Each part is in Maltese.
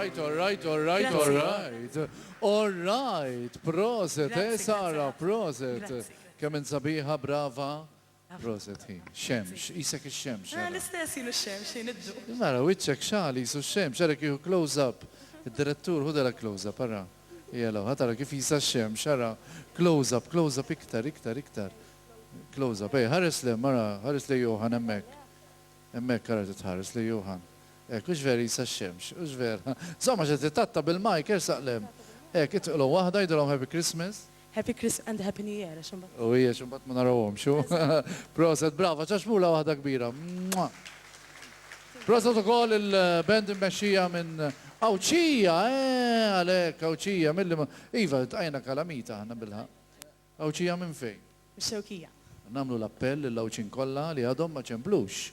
right, all right, all right, all right. All right, proset, Sara, proset. Kemm sabiħa, brava. Proset hi. Xemx, isek ix-xemx. L-istess jilu x-xemx, jiniddu. Mara, wiċċek xali, jisu x-xemx, għara kif close-up. Il-direttur, hu dala close-up, għara. Jelo, għatara kif jisa x-xemx, għara. Close-up, close-up, iktar, iktar, iktar. Close-up, ħares li, mara, ħares li Johan emmek. Emmek għara titħares li Johan. Ux veri jisa x-xemx, ux vera. Zomma ġet tatta bil-majk, ersaqlem. Itqlu wahda, jidolom Happy Christmas. Happy Christmas and Happy New Year, xumbat. U hija xumbat ma narawhom, xu. Proset, brava, ċaxmula waħda kbira. Proset ukoll il-band immexxija minn Awċija, għalek, Awċija, mill-li Iva, tajna kalamita ħanna bilħa. Awċija minn fejn? Xewkija. Namlu l-appell l-Awċin kollha li għadhom ma ċemplux.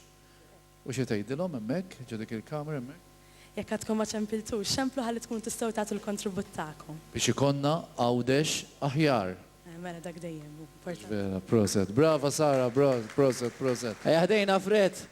U xi tgħidilhom hemmhekk, ġodik il-kamera hemmhekk? Jekk għadkom ma ċempiltux, xemplu ħalli tkun tistgħu tagħtu l-kontribut tagħkom. Biex ikonna għawdex aħjar. Mela dak dejjem, importanti. Vera, proset. Brava Sara, proset, proset. Ħdejna fred.